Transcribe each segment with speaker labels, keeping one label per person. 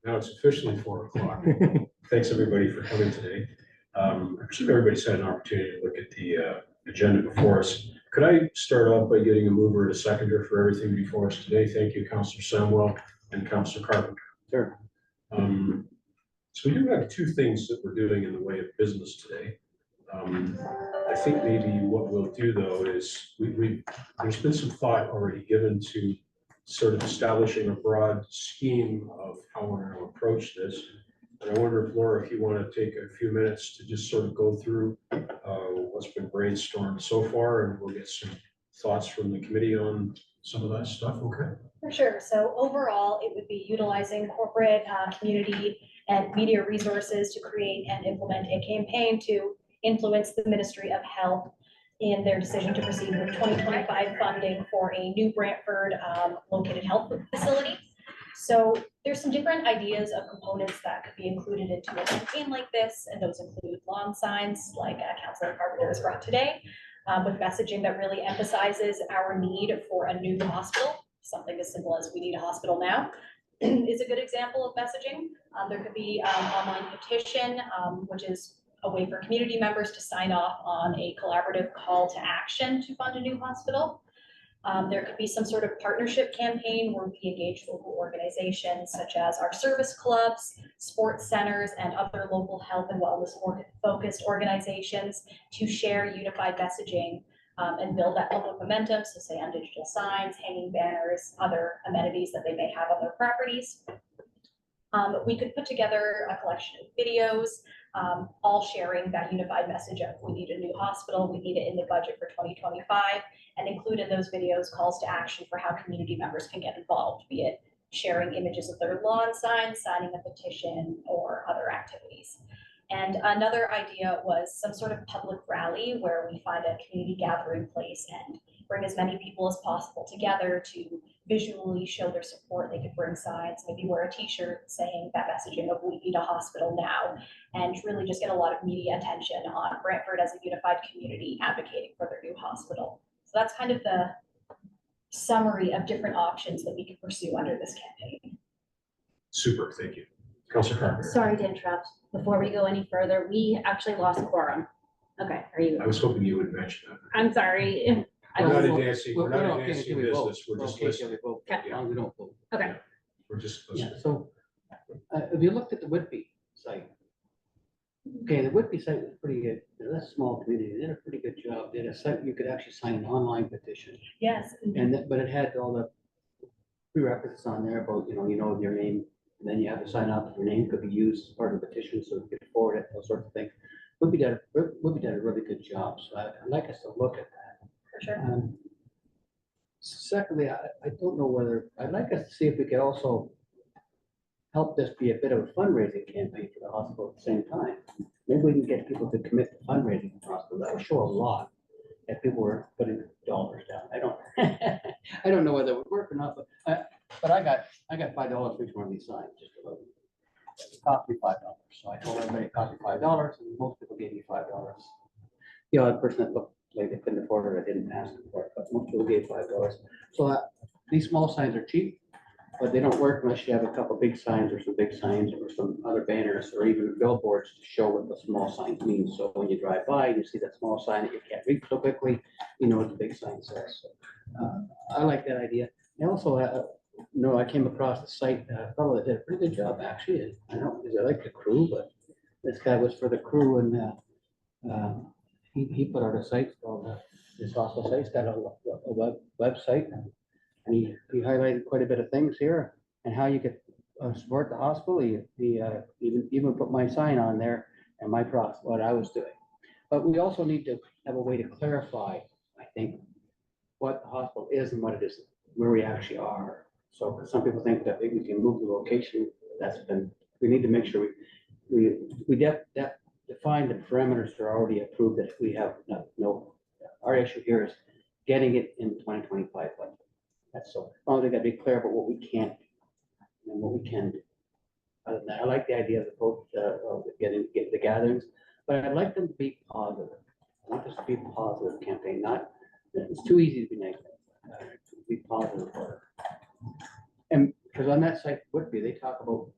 Speaker 1: Now it's officially 4 o'clock. Thanks everybody for coming today. I presume everybody's had an opportunity to look at the agenda before us. Could I start off by getting a mover and a seconder for everything before us today? Thank you, Councillor Samwell and Councillor Carpenter.
Speaker 2: Sure.
Speaker 1: So we do have two things that we're doing in the way of business today. I think maybe what we'll do though is there's been some thought already given to sort of establishing a broad scheme of how we're going to approach this. And I wonder if Laura, if you want to take a few minutes to just sort of go through what's been brainstormed so far, and we'll get some thoughts from the committee on some of that stuff. Okay.
Speaker 3: For sure. So overall, it would be utilizing corporate, community, and media resources to create and implement a campaign to influence the Ministry of Health in their decision to proceed with 2025 funding for a new Brantford located health facility. So there's some different ideas of components that could be included into a campaign like this, and those include lawn signs, like Councillor Carpenter has brought today, with messaging that really emphasizes our need for a new hospital. Something as simple as "we need a hospital now" is a good example of messaging. There could be online petition, which is a way for community members to sign off on a collaborative call to action to fund a new hospital. There could be some sort of partnership campaign where we engage local organizations such as our service clubs, sports centers, and other local health and wellness focused organizations to share unified messaging and build that public momentum. So say on digital signs, hanging banners, other amenities that they may have on their properties. We could put together a collection of videos, all sharing that unified message of "we need a new hospital, we need it in the budget for 2025, and include in those videos calls to action for how community members can get involved, be it sharing images of their lawn signs, signing a petition, or other activities. And another idea was some sort of public rally where we find a community gathering place and bring as many people as possible together to visually show their support. They could bring signs, maybe wear a t-shirt saying that messaging of "we need a hospital now," and really just get a lot of media attention on Brantford as a unified community advocating for their new hospital. So that's kind of the summary of different options that we could pursue under this campaign.
Speaker 1: Super, thank you. Councillor Carpenter.
Speaker 4: Sorry to interrupt. Before we go any further, we actually lost quorum. Okay, are you?
Speaker 1: I was hoping you would mention that.
Speaker 4: I'm sorry.
Speaker 1: We're not advancing business, we're just listening.
Speaker 4: Okay.
Speaker 2: As long as we don't vote.
Speaker 4: Okay.
Speaker 1: We're just listening.
Speaker 2: Yeah, so if you looked at the Whitby site, okay, the Whitby site was pretty good. That's a small community. They did a pretty good job. They had a site you could actually sign an online petition.
Speaker 3: Yes.
Speaker 2: But it had all the prerequisites on there about, you know your name, and then you have to sign up. Your name could be used as part of the petition, so you could forward it, those sorts of things. Whitby did a really good job. So I'd like us to look at that.
Speaker 3: For sure.
Speaker 2: Secondly, I don't know whether, I'd like us to see if we could also help this be a bit of a fundraising campaign for the hospital at the same time. Maybe we can get people to commit to fundraising for the hospital. That would show a lot if people were putting dollars down. I don't know whether it would work or not, but I got $5 for each one of these signs, just about. It cost me $5. So I told everybody it cost me $5, and most people gave me $5. The other person that looked like they couldn't afford it, I didn't ask them for it, but most people gave $5. So these small signs are cheap, but they don't work unless you have a couple big signs or some big signs or some other banners or even billboards to show what the small signs mean. So when you drive by and you see that small sign that you can't read so quickly, you know what the big sign says. So, I like that idea. And also, I came across the site, a fellow that did a pretty good job actually. I don't because I like the crew, but this guy was for the crew, and he put out a site called this hospital site. He's got a website, and he highlighted quite a bit of things here and how you could support the hospital. He even put my sign on there and my process, what I was doing. But we also need to have a way to clarify, I think, what the hospital is and what it isn't, where we actually are. So some people think that we can move the location. We need to make sure we define the parameters that are already approved, that we have no. Our issue here is getting it in 2025 budget. That's so. They got to be clear about what we can't do and what we can do. Other than that, I like the idea of the vote, getting the gatherings, but I'd like them to be positive. I want this to be a positive campaign. Not it's too easy to be negative. Be positive. And because on that site Whitby, they talk about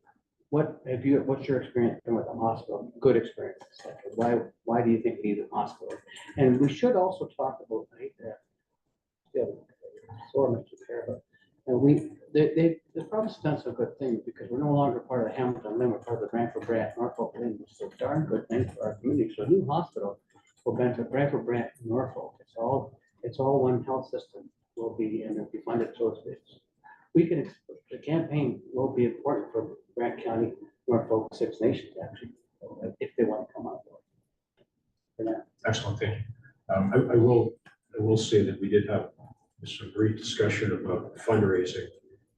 Speaker 2: what's your experience been with the hospital? Good experience. Why do you think we need a hospital? And we should also talk about, I hate to still sore Mr. Chair, but they've probably done some good things because we're no longer part of the Hamilton Limb, we're part of the Brantford, Norfolk Limb, which is a darn good thing for our community. So a new hospital will benefit Brantford, Norfolk. It's all one health system will be, and it'll be funded, so the campaign will be important for Grant County, Norfolk, Six Nations, actually, if they want to come on board. For that.
Speaker 1: Excellent, thank you. I will say that we did have some brief discussion about fundraising,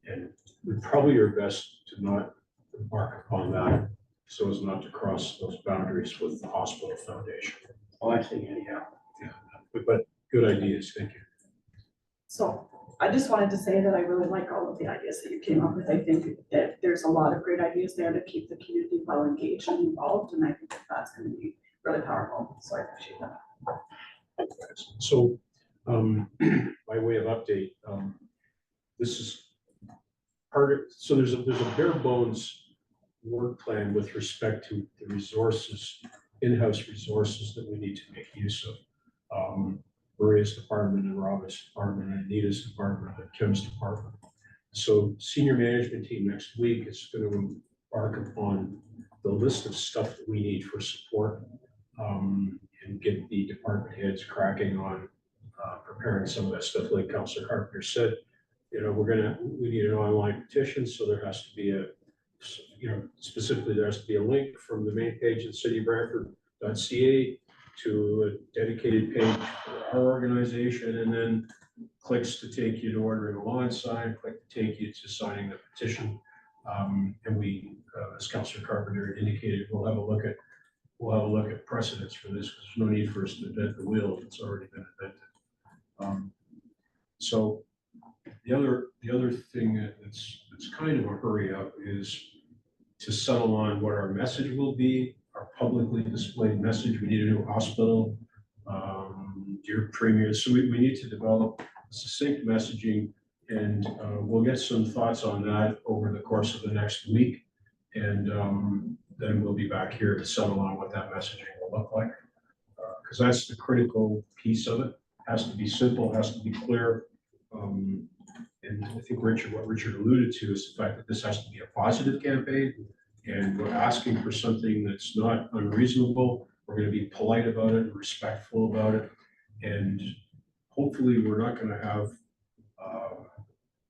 Speaker 1: and we probably are best to not embark upon that so as not to cross those boundaries with the hospital foundation.
Speaker 2: Oh, I see.
Speaker 1: Yeah, but good ideas, thank you.
Speaker 5: So I just wanted to say that I really like all of the ideas that you came up with. I think that there's a lot of great ideas there to keep the community well engaged and involved, and I think that that's going to be really powerful. So I appreciate that.
Speaker 1: So by way of update, this is part of, so there's a bare bones work plan with respect to the resources, in-house resources that we need to make use of. Maria's department and Robin's department and Anita's department and Kim's department. So senior management team next week is going to embark upon the list of stuff that we need for support, and get the department heads cracking on preparing some of that stuff. Like Councilor Carpenter said, you know, we need an online petition, so there has to be specifically there has to be a link from the main page at cityofbrantford.ca to a dedicated page for our organization, and then clicks to take you to ordering a lawn sign, click to take you to signing the petition. And we, as Councilor Carpenter indicated, we'll have a look at precedents for this, because there's no need for us to invent the wheel if it's already been invented. So the other thing that's kind of a hurry up is to settle on what our message will be, our publicly displayed message. We need a new hospital, dear Premier. So we need to develop succinct messaging, and we'll get some thoughts on that over the course of the next week. And then we'll be back here to settle on what that messaging will look like. Because that's the critical piece of it. Has to be simple, has to be clear. And I think what Richard alluded to is the fact that this has to be a positive campaign, and we're asking for something that's not unreasonable. We're going to be polite about it, respectful about it, and hopefully we're not going to have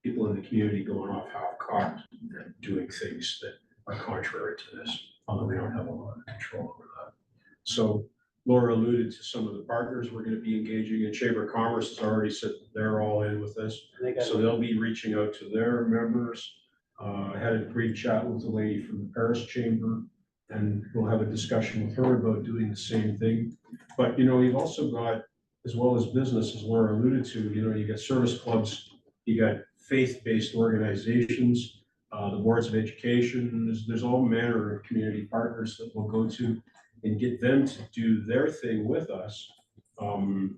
Speaker 1: people in the community going off half-cocked and doing things that are contrary to this, although we don't have a lot of control over that. So Laura alluded to some of the partners we're going to be engaging in. Chamber of Commerce has already said that they're all in with this. So they'll be reaching out to their members. I had a brief chat with the lady from the Paris Chamber, and we'll have a discussion with her about doing the same thing. But, you know, you've also got, as well as business, as Laura alluded to, you know, you got service clubs, you got faith-based organizations, the boards of education, there's all manner of community partners that we'll go to and get them to do their thing with us,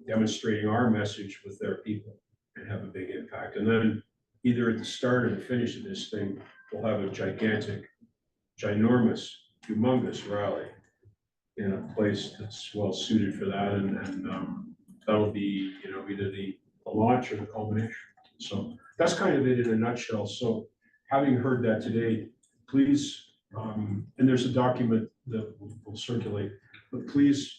Speaker 1: demonstrating our message with their people, and have a big impact. And then either at the start or the finish of this thing, we'll have a gigantic, ginormous, humongous rally in a place that's well suited for that. And that'll be, you know, either the launch or the culmination. So that's kind of it in a nutshell. So having heard that today, please, and there's a document that will circulate, but please,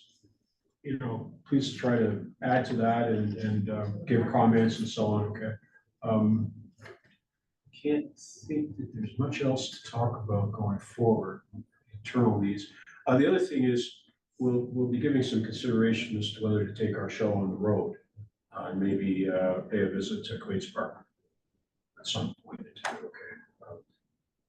Speaker 1: you know, please try to add to that and give comments and so on, okay? Can't think that there's much else to talk about going forward, internal needs. The other thing is, we'll be giving some consideration as to whether to take our show on the road, and maybe pay a visit to Queen's Park at some point in time, okay?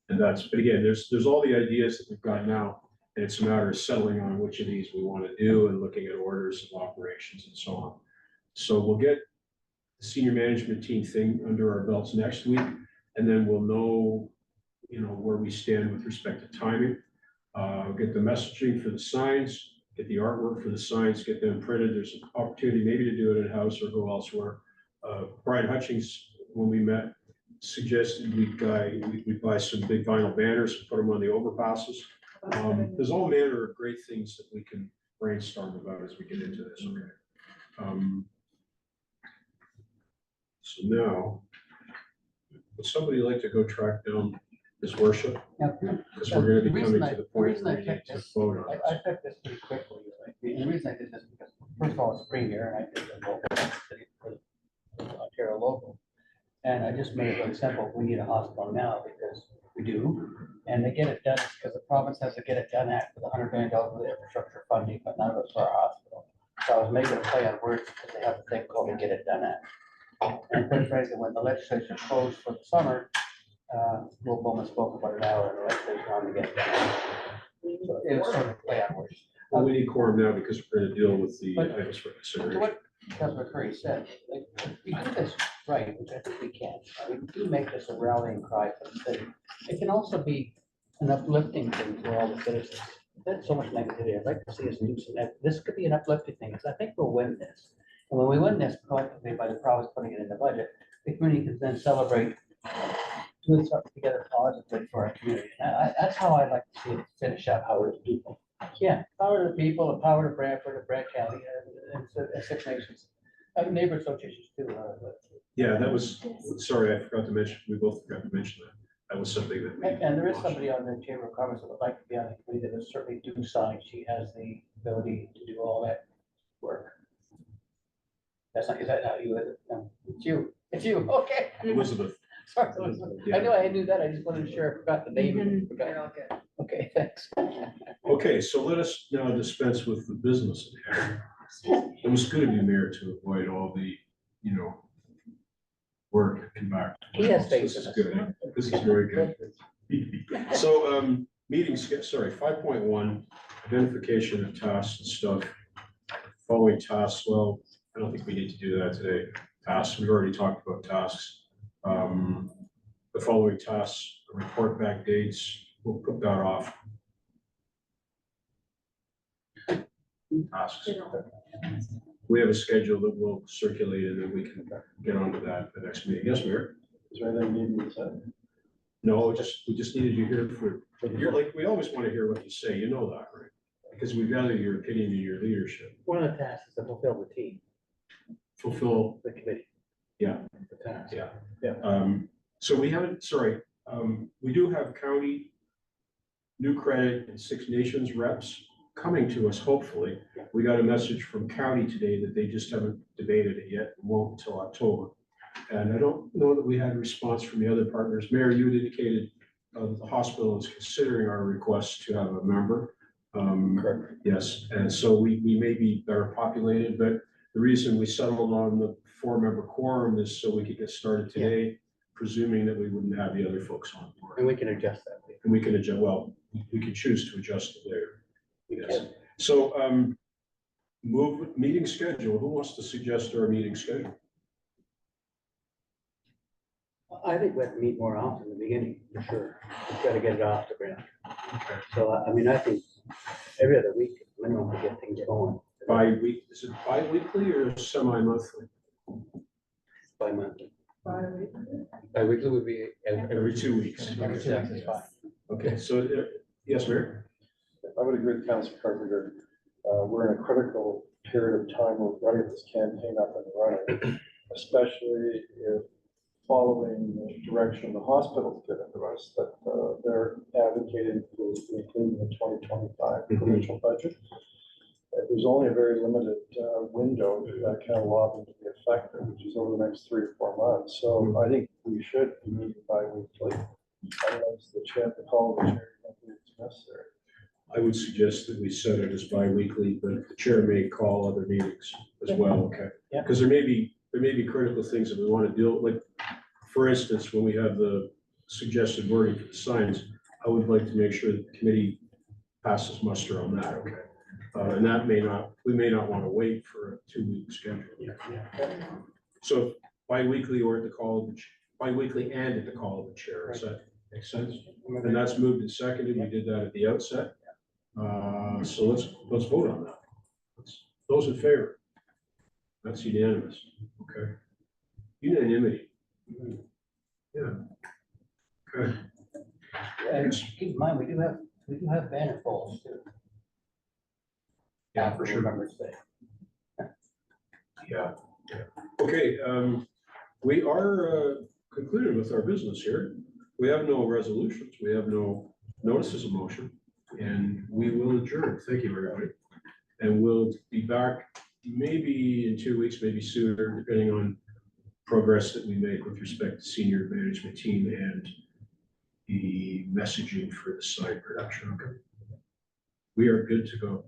Speaker 1: And that's, but again, there's all the ideas that we've got now, and it's a matter of settling on which of these we want to do and looking at orders of operations and so on. So we'll get the senior management team thing under our belts next week, and then we'll know, you know, where we stand with respect to timing. Get the messaging for the signs, get the artwork for the signs, get them printed. There's an opportunity maybe to do it in-house or go elsewhere. Brian Hutchings, when we met, suggested we buy some big vinyl banners and put them on the overpasses. There's all manner of great things that we can brainstorm about as we get into this, okay? So now, would somebody like to go track down his worship?
Speaker 2: Yeah.
Speaker 1: Because we're gonna be
Speaker 2: The
Speaker 1: coming
Speaker 2: reason
Speaker 1: to the
Speaker 2: the
Speaker 1: point
Speaker 2: reason
Speaker 1: where
Speaker 2: I
Speaker 1: we need
Speaker 2: picked
Speaker 1: to
Speaker 2: this,
Speaker 1: vote on
Speaker 2: I
Speaker 1: this.
Speaker 2: picked this pretty quickly, right? The reason I did this because, first of all, it's spring here, and I did the local city for the Ontario local. And I just made it really simple. We need a hospital now because we do. And they get it done because the province has to get it done at with $100 million of infrastructure funding, but none of it's for our hospital. So I was making a play on words because they have a thing called to get it done at. And quite frankly, when the legislature closed for the summer, Will Bowman spoke about an hour and the legislature wanted to get it done. So it was sort of a play on words.
Speaker 1: Well, we need quorum now because we're gonna deal with the
Speaker 2: But-
Speaker 1: items for
Speaker 2: To
Speaker 1: consideration.
Speaker 2: what Councilor Curry said, like, if we do this right, which I think we can, we do make this a rallying cry for the city. It can also be an uplifting thing for all the citizens. There's so much negativity. I'd like to see us do some, this could be an uplifting thing, because I think we'll win this. And when we win this collectively by the province putting it in the budget, the community can then celebrate doing something together positively for our community. And that's how I'd like to see it finish out, power to the people. Yeah, power to the people, and power to Brantford, and Brant County, and Six Nations, neighbor associations too.
Speaker 1: Yeah, that was, sorry, I forgot to mention, we both forgot to mention that. That was something that we.
Speaker 2: And there is somebody on the Chamber of Commerce that would like to be on the committee that would certainly do sign. She has the ability to do all that work. That's not, is that not you? Is it? No, it's you. It's you. Okay.
Speaker 1: Elizabeth.
Speaker 2: Sorry, Elizabeth. I knew I knew that. I just wasn't sure. I forgot the name. and forgot. Okay, thanks.
Speaker 1: Okay, so let us now dispense with the business at hand. It was good of you, Mayor, to avoid all the, work and come back.
Speaker 2: He has faith
Speaker 1: This
Speaker 2: in
Speaker 1: is
Speaker 2: us.
Speaker 1: good. This is very good. So, meeting skip, sorry, 5.1, identification of tasks and stuff. Following tasks, well, I don't think we need to do that today. Tasks, we've already talked about tasks. The following tasks, report back dates, we'll put that off. Tasks. We have a schedule that will circulate and then we can get onto that at the next meeting. Yes, Mayor?
Speaker 6: Is there anything you need to say?
Speaker 1: No, we just needed you here you're like, we always want to hear what you say. You know that, right? Because we value your opinion and your leadership.
Speaker 2: One of the tasks is to fulfill the team,
Speaker 1: Fulfill,
Speaker 2: the committee.
Speaker 1: Yeah.
Speaker 2: The task.
Speaker 1: yeah. So we haven't, sorry, we do have county, New Credit and Six Nations reps coming to us, hopefully. We got a message from county today that they just haven't debated it yet, and won't until October. And I don't know that we had a response from the other partners. Mayor, you had indicated that the hospital is considering our request to have a member.
Speaker 2: Correct.
Speaker 1: Yes, and so we may be better populated, but the reason we settled on the 4-member quorum is so we could get started today, presuming that we wouldn't have the other folks on board.
Speaker 2: And we can adjust that.
Speaker 1: And we can adjust, well, we can choose to adjust it later. Yes. So, move meeting schedule. Who wants to suggest our meeting schedule?
Speaker 2: I think we have to meet more often in the beginning, for sure. We've got to get it off the ground. So, I mean, I think every other week, minimum, to get things going.
Speaker 1: Is it bi-weekly or semi-monthly?
Speaker 2: Bi-monthly.
Speaker 7: Bi-weekly would be
Speaker 1: Every 2 weeks.
Speaker 2: Every 2 weeks is fine.
Speaker 1: Okay, so, yes, Mayor?
Speaker 6: I would agree with Councilor Carpenter. We're in a critical period of time where we've got to get this campaign up and running, especially if following the direction the hospital's given to us, that they're advocating for including the 2025 provincial budget. There's only a very limited window for that kind of lobbying to be effective, which is over the next 3 or 4 months. So I think we should be meeting bi-weekly. I don't know, it's the chair, the call of the chair, I don't think it's necessary.
Speaker 1: I would suggest that we set it as bi-weekly, but the chair may call other meetings as well, okay?
Speaker 2: Yeah.
Speaker 1: Because there may be critical things that we want to deal with. For instance, when we have the suggested wording for the signs, I would like to make sure that the committee passes muster on that, okay? And that we may not want to wait for a 2-week schedule. So bi-weekly or at the call of the, bi-weekly and at the call of the chair, does that make sense? And that's moved and seconded, we did that at the outset. So let's vote on that. Those in favor? That's unanimous, okay? Unanimity. Yeah. Okay.
Speaker 2: And keep in mind, we do have banner polls too.
Speaker 1: Yeah, for sure.
Speaker 2: Remembrance Day.
Speaker 1: Yeah. Okay, we are concluded with our business here. We have no resolutions, we have no notices of motion, and we will adjourn. Thank you, everybody. And we'll be back maybe in 2 weeks, maybe sooner, depending on progress that we make with respect to senior management team and the messaging for the side production. Okay. We are good to go.